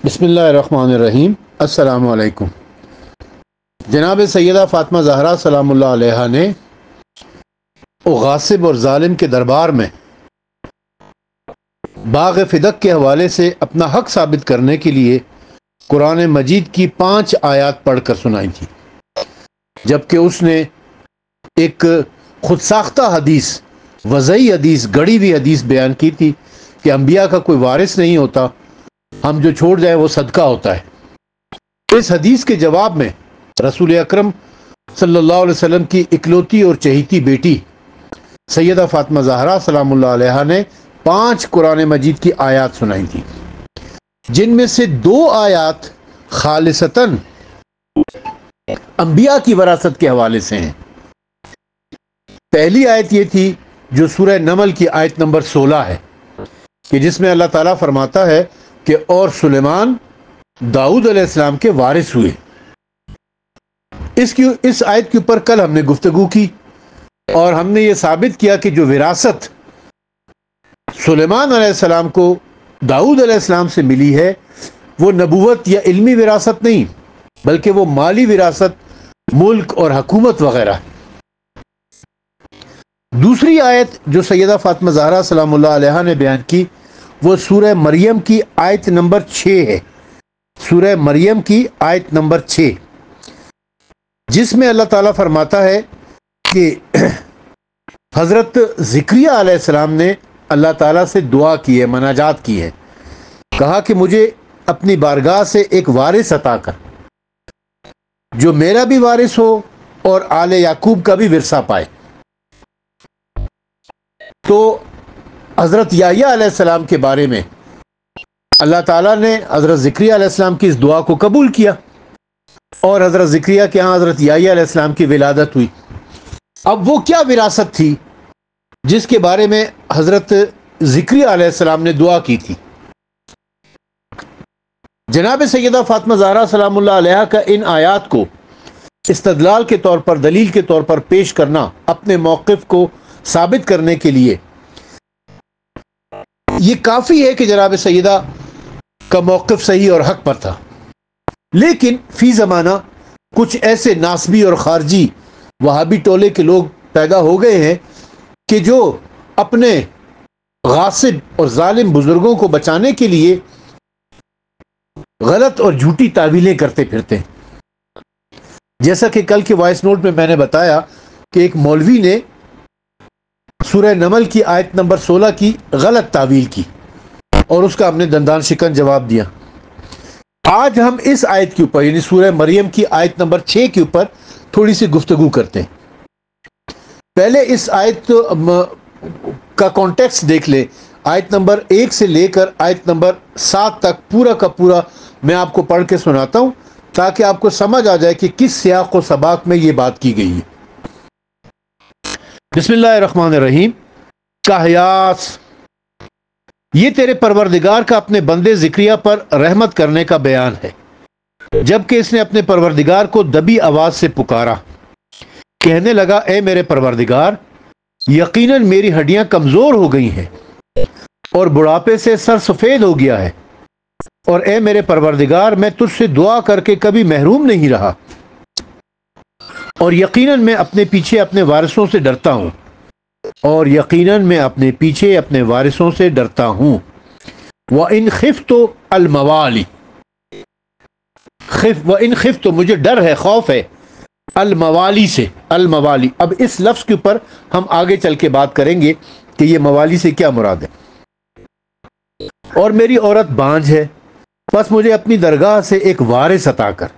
بسم اللہ الرحمن الرحیم۔ السلام علیکم۔ جناب سیدہ فاطمہ زہرا سلام اللہ علیہا نے غاصب اور ظالم کے دربار میں باغ فدق کے حوالے سے اپنا حق ثابت کرنے کے لیے قرآن مجید کی 5 آیات پڑھ کر سنائی تھی، جبکہ اس نے ایک خود ساختہ حدیث، وضعی حدیث، گڑی ہوئی حدیث بیان کی تھی کہ انبیاء کا کوئی وارث نہیں ہوتا، ہم جو چھوڑ جائیں وہ صدقہ ہوتا ہے۔ اس حدیث کے جواب میں رسول اکرم صلی اللہ علیہ وسلم کی اکلوتی اور چہیتی بیٹی سیدہ فاطمہ زہرا سلام اللہ علیہا نے 5 قرآن مجید کی آیات سنائی تھی، جن میں سے 2 آیات خالصتاً انبیاء کی وراثت کے حوالے سے ہیں۔ پہلی آیت یہ تھی جو سورہ نمل کی آیت نمبر 16 ہے، کہ جس میں اللہ تعالیٰ فرماتا ہے کہ اور سلیمان داؤد علیہ السلام کے وارث ہوئے۔ اس آیت کے اوپر کل ہم نے گفتگو کی اور ہم نے یہ ثابت کیا کہ جو وراثت سلیمان علیہ السلام کو داؤد علیہ السلام سے ملی ہے وہ نبوت یا علمی وراثت نہیں، بلکہ وہ مالی وراثت، ملک اور حکومت وغیرہ۔ دوسری آیت جو سیدہ فاطمہ زہرا سلام اللہ علیہا نے بیان کی وہ سورہ مریم کی آیت نمبر 6 ہے، سورہ مریم کی آیت نمبر 6، جس میں اللہ تعالیٰ فرماتا ہے کہ حضرت زکریا علیہ السلام نے اللہ تعالیٰ سے دعا کی ہے، مناجات کی ہے، کہا کہ مجھے اپنی بارگاہ سے ایک وارث عطا کر جو میرا بھی وارث ہو اور آل یعقوب کا بھی ورثہ پائے۔ تو حضرت یحییٰ علیہ السلام کے بارے میں اللہ تعالیٰ نے حضرت زکریا علیہ السلام کی اس دعا کو قبول کیا اور حضرت زکریا کے ہاں حضرت یحییٰ علیہ السلام کی ولادت ہوئی۔ اب وہ کیا وراثت تھی جس کے بارے میں حضرت زکریا علیہ السلام نے دعا کی تھی؟ جناب سیدہ فاطمہ زہرا سلام اللہ علیہا کا ان آیات کو استدلال کے طور پر، دلیل کے طور پر پیش کرنا اپنے موقف کو ثابت کرنے کے لیے یہ کافی ہے کہ جناب سیدہ کا موقف صحیح اور حق پر تھا، لیکن فی زمانہ کچھ ایسے ناسبی اور خارجی وہابی ٹولے کے لوگ پیدا ہو گئے ہیں کہ جو اپنے غاصب اور ظالم بزرگوں کو بچانے کے لیے غلط اور جھوٹی تعویلیں کرتے پھرتے ہیں۔ جیسا کہ کل کے وائس نوٹ میں نے بتایا کہ ایک مولوی نے سورہ نمل کی آیت نمبر 16 کی غلط تعویل کی اور اس کا ہم نے دندان شکن جواب دیا۔ آج ہم اس آیت کے اوپر یعنی سورہ مریم کی آیت نمبر 6 کے اوپر تھوڑی سی گفتگو کرتے ہیں۔ پہلے اس آیت کا کانٹیکسٹ دیکھ لیں۔ آیت نمبر 1 سے لے کر آیت نمبر 7 تک پورا کا پورا میں آپ کو پڑھ کے سناتا ہوں تاکہ آپ کو سمجھ آ جائے کہ کس سیاق و سباق میں یہ بات کی گئی ہے۔ بسم اللہ الرحمن الرحیم۔ کہیاس، یہ تیرے پروردگار کا اپنے بندے زکریا پر رحمت کرنے کا بیان ہے، جبکہ اس نے اپنے پروردگار کو دبی آواز سے پکارا، کہنے لگا اے میرے پروردگار، یقیناً میری ہڈیاں کمزور ہو گئی ہیں اور بڑھاپے سے سر سفید ہو گیا ہے، اور اے میرے پروردگار میں تجھ سے دعا کر کے کبھی محروم نہیں رہا، اور یقیناً میں اپنے پیچھے اپنے وارثوں سے ڈرتا ہوں، اور یقیناً میں اپنے پیچھے اپنے وارثوں سے ڈرتا ہوں۔ وَإِنْ خِفْتُ الْمَوَالِي، وَإِنْ خِفْتُ مجھے ڈر ہے، خوف ہے، الموالی سے، الموالی۔ اب اس لفظ کے اوپر ہم آگے چل کے بات کریں گے کہ یہ موالی سے کیا مراد ہے۔ اور میری عورت بانجھ ہے، پس مجھے اپنی درگاہ سے ایک وارث عطا کر،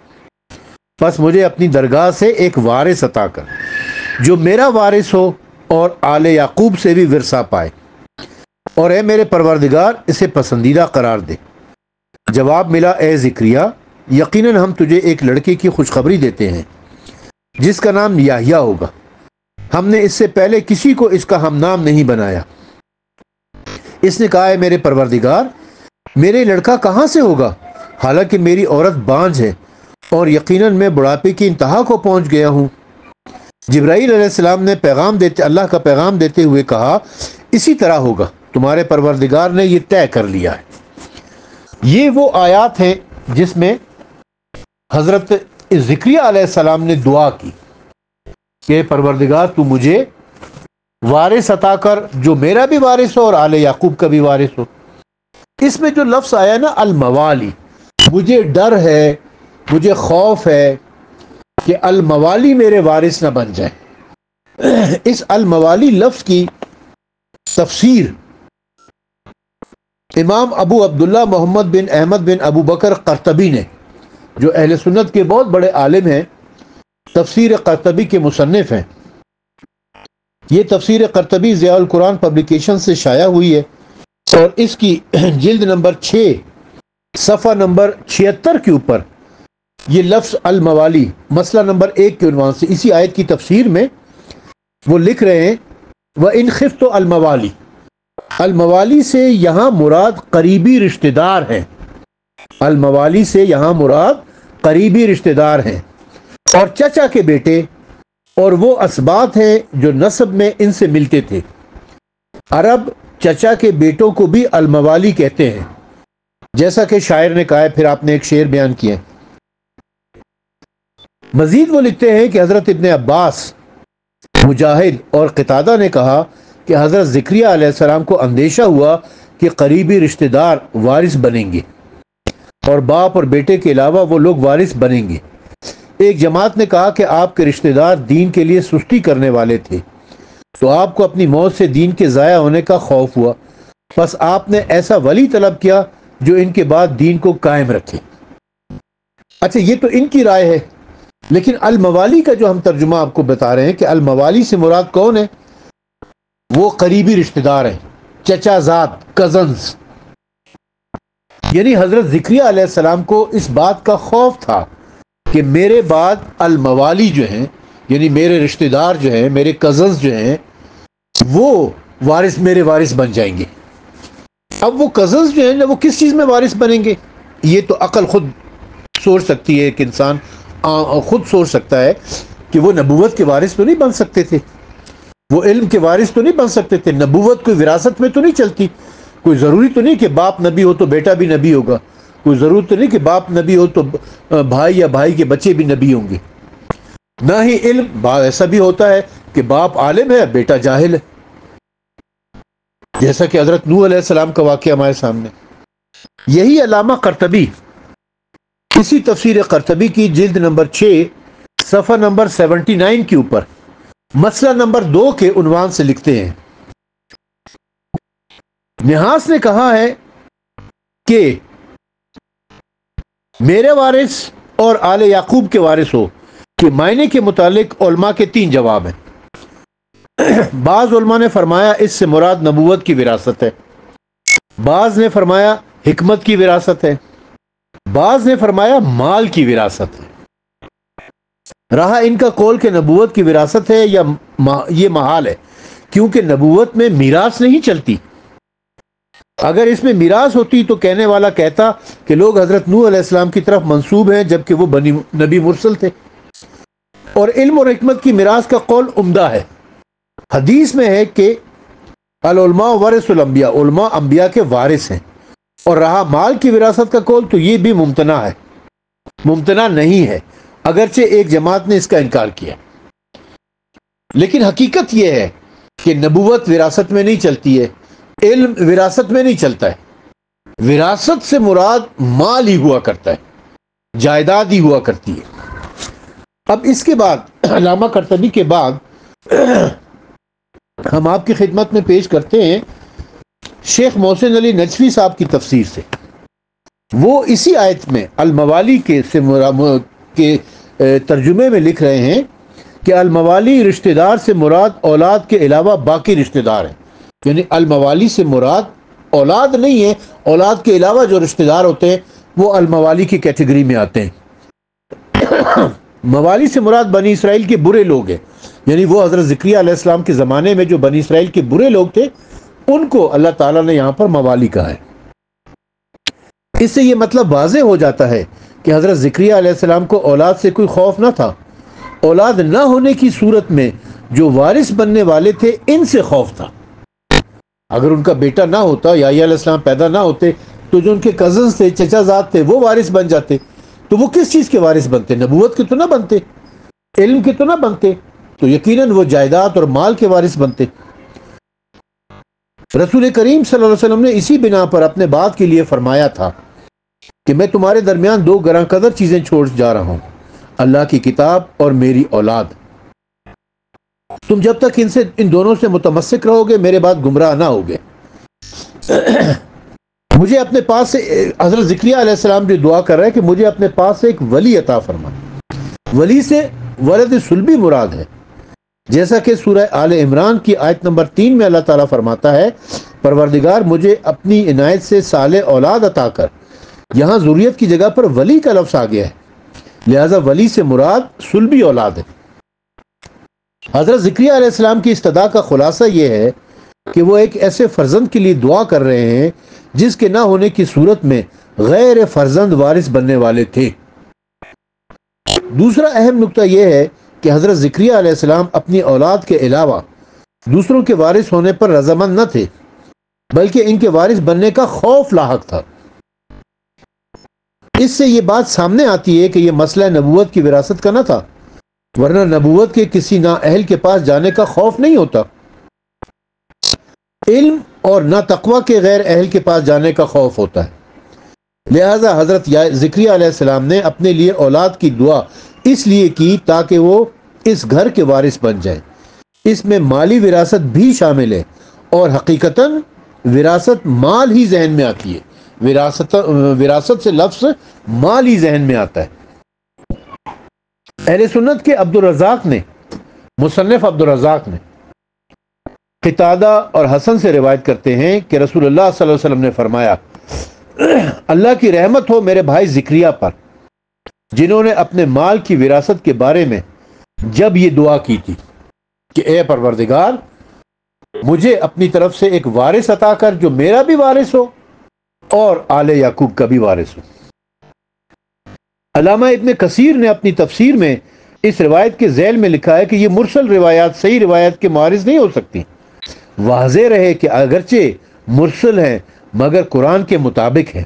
پس مجھے اپنی درگاہ سے ایک وارث عطا کر جو میرا وارث ہو اور آل یعقوب سے بھی ورثہ پائے، اور اے میرے پروردگار اسے پسندیدہ قرار دے۔ جواب ملا اے زکریا، یقیناً ہم تجھے ایک لڑکے کی خوشخبری دیتے ہیں جس کا نام یحییٰ ہوگا، ہم نے اس سے پہلے کسی کو اس کا ہم نام نہیں بنایا۔ اس نے کہا اے میرے پروردگار، میرے لڑکا کہاں سے ہوگا حالانکہ میری عورت بانجھ ہے اور یقیناً میں بڑھاپے کی انتہا کو پہنچ گیا ہوں۔ جبرائیل علیہ السلام نے اللہ کا پیغام دیتے ہوئے کہا اسی طرح ہوگا، تمہارے پروردگار نے یہ طے کر لیا ہے۔ یہ وہ آیات ہیں جس میں حضرت زکریا علیہ السلام نے دعا کی کہ پروردگار تو مجھے وارث عطا کر جو میرا بھی وارث ہو اور آل یعقوب کا بھی وارث ہو. اس میں جو لفظ آیا نا الموالی، مجھے ڈر ہے، مجھے خوف ہے کہ الموالی میرے وارث نہ بن جائے. اس الموالی لفظ کی تفسیر امام ابو عبداللہ محمد بن احمد بن ابو بکر قرطبی نے، جو اہل سنت کے بہت بڑے عالم ہیں، تفسیر قرطبی کے مصنف ہیں. یہ تفسیر قرطبی ضیاء القرآن پبلیکیشن سے شائع ہوئی ہے اور اس کی جلد نمبر 6 صفحہ نمبر 76 کے اوپر یہ لفظ الموالی مسئلہ نمبر 1 کے عنوان سے اسی آیت کی تفسیر میں وہ لکھ رہے ہیں وَإِنْ خِفْتُ الموالی، الموالی سے یہاں مراد قریبی رشتہ دار ہیں. الموالی سے یہاں مراد قریبی رشتہ دار ہیں اور چچا کے بیٹے اور وہ اسباط ہیں جو نسب میں ان سے ملتے تھے. عرب چچا کے بیٹوں کو بھی الموالی کہتے ہیں، جیسا کہ شاعر نے کہا ہے. پھر آپ نے ایک شعر بیان کیا. مزید وہ لکھتے ہیں کہ حضرت ابن عباس، مجاہد اور قتادہ نے کہا کہ حضرت زکریا علیہ السلام کو اندیشہ ہوا کہ قریبی رشتہ دار وارث بنیں گے اور باپ اور بیٹے کے علاوہ وہ لوگ وارث بنیں گے. ایک جماعت نے کہا کہ آپ کے رشتہ دار دین کے لیے سستی کرنے والے تھے تو آپ کو اپنی موت سے دین کے ضائع ہونے کا خوف ہوا، بس آپ نے ایسا ولی طلب کیا جو ان کے بعد دین کو قائم رکھے. اچھا، یہ تو ان کی رائے ہے، لیکن الموالی کا جو ہم ترجمہ آپ کو بتا رہے ہیں کہ الموالی سے مراد کون ہے؟ وہ قریبی رشتہ دار ہیں، چچا زاد، کزنز. یعنی حضرت زکریا علیہ السلام کو اس بات کا خوف تھا کہ میرے بعد الموالی جو ہیں، یعنی میرے رشتہ دار جو ہیں، میرے کزنز جو ہیں، وہ میرے وارث بن جائیں گے. اب وہ کزنز جو ہیں وہ کس چیز میں وارث بنیں گے؟ یہ تو عقل خود سوچ سکتی ہے کہ انسان خود سوچ سکتا ہے کہ وہ نبوت کے وارث تو نہیں بن سکتے تھے، وہ علم کے وارث تو نہیں بن سکتے تھے. نبوت کوئی وراثت میں تو نہیں چلتی. کوئی ضروری تو نہیں کہ باپ نبی ہو تو بیٹا بھی نبی ہوگا. کوئی ضرورت تو نہیں کہ باپ نبی ہو تو بھائی یا بھائی کے بچے بھی نبی ہوں گے. نہ ہی علم ایسا بھی ہوتا ہے کہ باپ عالم ہے بیٹا جاہل ہے، جیسا کہ حضرت نوح علیہ السلام کا واقعہ ہمارے سامنے. یہی علامہ قرطبی اسی تفسیر قرطبی کی جلد نمبر 6 صفحہ نمبر 79 کے اوپر مسئلہ نمبر 2 کے عنوان سے لکھتے ہیں. نحاس نے کہا ہے کہ میرے وارث اور آل یعقوب کے وارث ہو کہ معنی کے متعلق علماء کے 3 جواب ہیں. بعض علماء نے فرمایا اس سے مراد نبوت کی وراثت ہے، بعض نے فرمایا حکمت کی وراثت ہے، بعض نے فرمایا مال کی وراثت ہے. رہا ان کا قول کہ نبوت کی وراثت ہے یا یہ محال ہے، کیونکہ نبوت میں میراث نہیں چلتی. اگر اس میں میراث ہوتی تو کہنے والا کہتا کہ لوگ حضرت نوح علیہ السلام کی طرف منسوب ہیں جبکہ وہ نبی مرسل تھے. اور علم اور حکمت کی میراث کا قول عمدہ ہے. حدیث میں ہے کہ العلماء ورث الانبیاء، علماء انبیاء کے وارث ہیں. اور رہا مال کی وراثت کا قول تو یہ بھی ممتنع ہے، ممتنع نہیں ہے، اگرچہ ایک جماعت نے اس کا انکار کیا. لیکن حقیقت یہ ہے کہ نبوت وراثت میں نہیں چلتی ہے، علم وراثت میں نہیں چلتا ہے. وراثت سے مراد مال ہی ہوا کرتا ہے، جائیداد ہی ہوا کرتی ہے. اب اس کے بعد علامہ قرطبی کے بعد ہم آپ کی خدمت میں پیش کرتے ہیں شیخ محسن علی نجفی صاحب کی تفسیر سے. وہ اسی آیت میں الموالی کے ترجمے میں لکھ رہے ہیں کہ الموالی رشتہ دار سے مراد اولاد کے علاوہ باقی رشتہ دار ہیں. یعنی الموالی سے مراد اولاد نہیں ہے، اولاد کے علاوہ جو رشتہ دار ہوتے ہیں وہ الموالی کی کیٹیگری میں آتے ہیں. موالی سے مراد بنی اسرائیل کے برے لوگ ہیں، یعنی وہ حضرت زکریا علیہ السلام کے زمانے میں جو بنی اسرائیل کے برے لوگ تھے ان کو اللہ تعالیٰ نے یہاں پر موالی کہا ہے. اس سے یہ مطلب واضح ہو جاتا ہے کہ حضرت زکریا علیہ السلام کو اولاد سے کوئی خوف نہ تھا. اولاد نہ ہونے کی صورت میں جو وارث بننے والے تھے ان سے خوف تھا. اگر ان کا بیٹا نہ ہوتا، یحییٰ علیہ السلام پیدا نہ ہوتے، تو جو ان کے کزنز تھے، چچا زاد تھے، وہ وارث بن جاتے. تو وہ کس چیز کے وارث بنتے؟ نبوت کے تو نہ بنتے، علم کے تو نہ بنتے، تو یقیناً وہ جائیداد اور مال کے وارث بنتے. رسول کریم صلی اللہ علیہ وسلم نے اسی بنا پر اپنے بات کے لیے فرمایا تھا کہ میں تمہارے درمیان دو گراں قدر چیزیں چھوڑ جا رہا ہوں، اللہ کی کتاب اور میری اولاد. تم جب تک ان دونوں سے متمسک رہو گے، میرے بعد گمراہ نہ ہوگے. مجھے اپنے پاس سے حضرت زکریا علیہ السلام جو دعا کر رہے ہیں کہ مجھے اپنے پاس سے ایک ولی عطا فرما. ولی سے ولد صلبی مراد ہے، جیسا کہ سورہ آل عمران کی آیت نمبر 3 میں اللہ تعالیٰ فرماتا ہے پروردگار مجھے اپنی عنایت سے صالح اولاد عطا کر. یہاں ذریت کی جگہ پر ولی کا لفظ آ گیا ہے، لہذا ولی سے مراد صلبی اولاد ہے. حضرت زکریا علیہ السلام کی استدعا کا خلاصہ یہ ہے کہ وہ ایک ایسے فرزند کے لیے دعا کر رہے ہیں جس کے نہ ہونے کی صورت میں غیر فرزند وارث بننے والے تھے. دوسرا اہم نقطہ یہ ہے کہ حضرت زکریا علیہ السلام اپنی اولاد کے علاوہ دوسروں کے وارث ہونے پر رضامند نہ تھے، بلکہ ان کے وارث بننے کا خوف لاحق تھا. اس سے یہ بات سامنے آتی ہے کہ یہ مسئلہ نبوت کی وراثت کا نہ تھا، ورنہ نبوت کے کسی نااہل کے پاس جانے کا خوف نہیں ہوتا. علم اور نہ تقوی کے غیر اہل کے پاس جانے کا خوف ہوتا ہے. لہذا حضرت زکریا علیہ السلام نے اپنے لیے اولاد کی دعا اس لیے کی تاکہ وہ اس گھر کے وارث بن جائیں. اس میں مالی وراثت بھی شامل ہے، اور حقیقتاً وراثت مال ہی ذہن میں آتی ہے. وراثت سے لفظ مال ہی ذہن میں آتا ہے. اہل سنت کے مصنف عبد الرزاق نے قتادہ اور حسن سے روایت کرتے ہیں کہ رسول اللہ صلی اللہ علیہ وسلم نے فرمایا اللہ کی رحمت ہو میرے بھائی زکریا پر، جنہوں نے اپنے مال کی وراثت کے بارے میں جب یہ دعا کی تھی کہ اے پروردگار مجھے اپنی طرف سے ایک وارث عطا کر جو میرا بھی وارث ہو اور آل یعقوب کا بھی وارث ہو. علامہ ابن کثیر نے اپنی تفسیر میں اس روایت کے ذیل میں لکھا ہے کہ یہ مرسل روایات صحیح روایت کے معارض نہیں ہو سکتی. واضح رہے کہ اگرچہ مرسل ہیں مگر قرآن کے مطابق ہیں،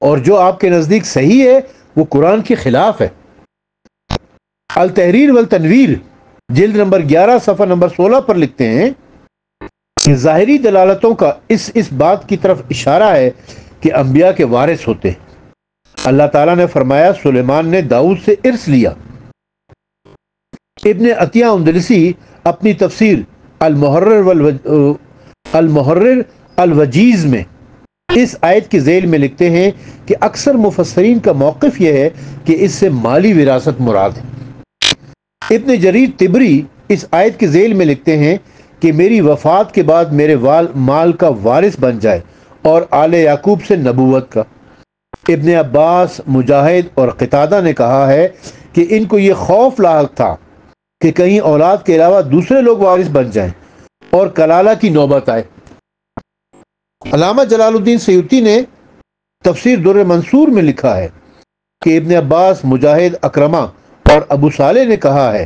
اور جو آپ کے نزدیک صحیح ہے وہ قرآن کے خلاف ہے. التحریر والتنویر جلد نمبر 11 صفحہ نمبر 16 پر لکھتے ہیں کہ ظاہری دلالتوں کا اس بات کی طرف اشارہ ہے کہ انبیاء کے وارث ہوتے ہیں. اللہ تعالیٰ نے فرمایا سلیمان نے داؤد سے ارث لیا. ابن عطیہ اندلسی اپنی تفسیر المحرر الوجیز میں اس آیت کے ذیل میں لکھتے ہیں کہ اکثر مفسرین کا موقف یہ ہے کہ اس سے مالی وراثت مراد ہے. ابن جریر طبری اس آیت کے ذیل میں لکھتے ہیں کہ میری وفات کے بعد میرے مال کا وارث بن جائے، اور آل یعقوب سے نبوت کا. ابن عباس، مجاہد اور قتادہ نے کہا ہے کہ ان کو یہ خوف لاحق تھا کہ کہیں اولاد کے علاوہ دوسرے لوگ وارث بن جائیں اور کلالہ کی نوبت آئے. علامہ جلال الدین سیوطی نے تفسیر در منصور میں لکھا ہے کہ ابن عباس، مجاہد، اکرمہ اور ابو صالح نے کہا ہے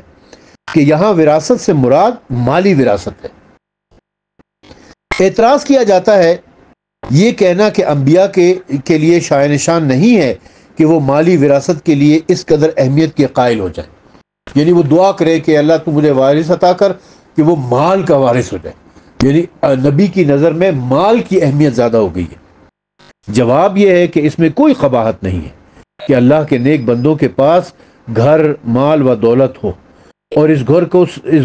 کہ یہاں وراثت سے مراد مالی وراثت ہے. اعتراض کیا جاتا ہے یہ کہنا کہ انبیاء کے لیے شائع نشان نہیں ہے کہ وہ مالی وراثت کے لیے اس قدر اہمیت کے قائل ہو جائے، یعنی وہ دعا کرے کہ اللہ تو مجھے وارث عطا کر کہ وہ مال کا وارث ہو جائے. یعنی نبی کی نظر میں مال کی اہمیت زیادہ ہو گئی ہے. جواب یہ ہے کہ اس میں کوئی قباحت نہیں ہے کہ اللہ کے نیک بندوں کے پاس گھر، مال و دولت ہو، اور اس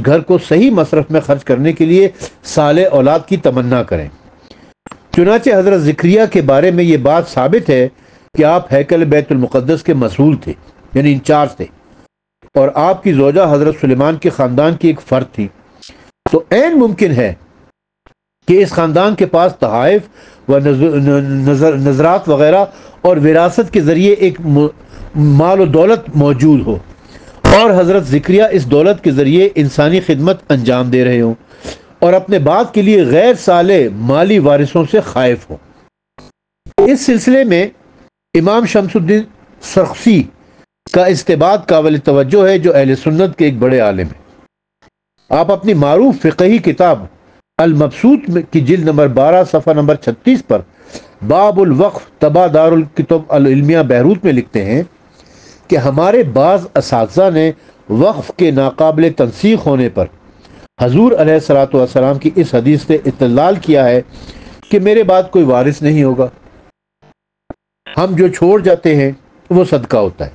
گھر کو صحیح مصرف میں خرچ کرنے کے لیے صالح اولاد کی تمنا کریں. چنانچہ حضرت زکریا کے بارے میں یہ بات ثابت ہے کہ آپ ہیکل بیت المقدس کے مسئول تھے، یعنی انچارج تھے، اور آپ کی زوجہ حضرت سلیمان کے خاندان کی ایک فرد تھی. تو عین ممکن ہے کہ اس خاندان کے پاس تحائف و نظرات وغیرہ اور وراثت کے ذریعے ایک مال و دولت موجود ہو، اور حضرت زکریا اس دولت کے ذریعے انسانی خدمت انجام دے رہے ہوں اور اپنے بعد کے لیے غیر صالح مالی وارثوں سے خائف ہوں. اس سلسلے میں امام شمس الدین سرخسی کا استباد قابل توجہ ہے، جو اہل سنت کے ایک بڑے عالم ہیں. آپ اپنی معروف فقہی کتاب المبسوط کی جلد نمبر 12 صفحہ نمبر 36 پر باب الوقف طبع دار الکتب العلمیہ بیروت میں لکھتے ہیں کہ ہمارے بعض اساتذہ نے وقف کے ناقابل تنسیخ ہونے پر حضور علیہ الصلوۃ والسلام کی اس حدیث سے استدلال کیا ہے کہ میرے بعد کوئی وارث نہیں ہوگا، ہم جو چھوڑ جاتے ہیں وہ صدقہ ہوتا ہے۔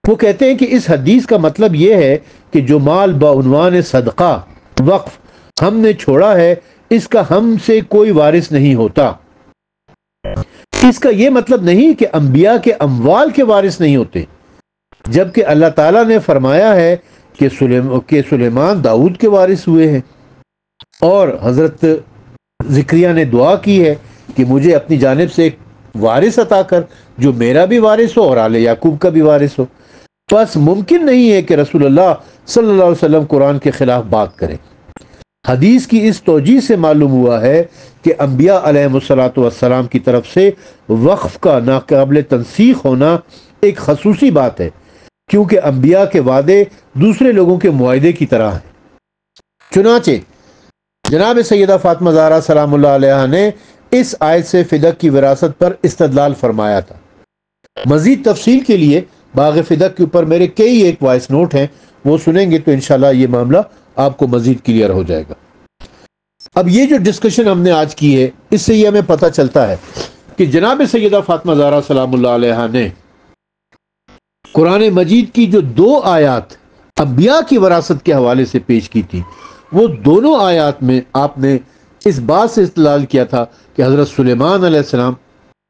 وہ کہتے ہیں کہ اس حدیث کا مطلب یہ ہے کہ جو مال بعنوان صدقہ وقف ہم نے چھوڑا ہے اس کا ہم سے کوئی وارث نہیں ہوتا۔ اس کا یہ مطلب نہیں کہ انبیاء کے اموال کے وارث نہیں ہوتے، جبکہ اللہ تعالیٰ نے فرمایا ہے کہ سلیمان داؤد کے وارث ہوئے ہیں، اور حضرت زکریا نے دعا کی ہے کہ مجھے اپنی جانب سے ایک وارث عطا کر جو میرا بھی وارث ہو اور آل یعقوب کا بھی وارث ہو۔ بس ممکن نہیں ہے کہ رسول اللہ صلی اللہ علیہ وسلم قرآن کے خلاف بات کریں۔ حدیث کی اس توجیہ سے معلوم ہوا ہے کہ انبیاء علیہم الصلوۃ والسلام کی طرف سے وقف کا ناقابل تنسیخ ہونا ایک خصوصی بات ہے، کیونکہ انبیاء کے وعدے دوسرے لوگوں کے معاہدے کی طرح ہیں۔ چنانچہ جناب سیدہ فاطمہ زہرا سلام اللہ علیہا نے اس آیت سے فدق کی وراثت پر استدلال فرمایا تھا۔ مزید تفصیل کے لیے باغ فدق کے اوپر میرے کئی ایک وائس نوٹ ہیں، وہ سنیں گے تو انشاءاللہ یہ معاملہ آپ کو مزید کلیئر ہو جائے گا۔ اب یہ جو ڈسکشن ہم نے آج کی ہے، اس سے یہ ہمیں پتہ چلتا ہے کہ جناب سیدہ فاطمہ زہرا سلام اللہ علیہا نے قرآن مجید کی جو 2 آیات انبیاء کی وراثت کے حوالے سے پیش کی تھی، وہ دونوں آیات میں آپ نے اس بات سے استدلال کیا تھا کہ حضرت سلیمان علیہ السلام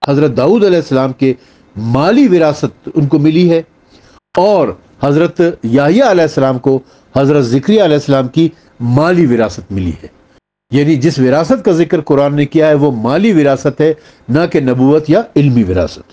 حضرت داؤد علیہ السلام کے مالی وراثت ان کو ملی ہے، اور حضرت یحییٰ علیہ السلام کو حضرت زکریا علیہ السلام کی مالی وراثت ملی ہے۔ یعنی جس وراثت کا ذکر قرآن نے کیا ہے وہ مالی وراثت ہے، نہ کہ نبوت یا علمی وراثت۔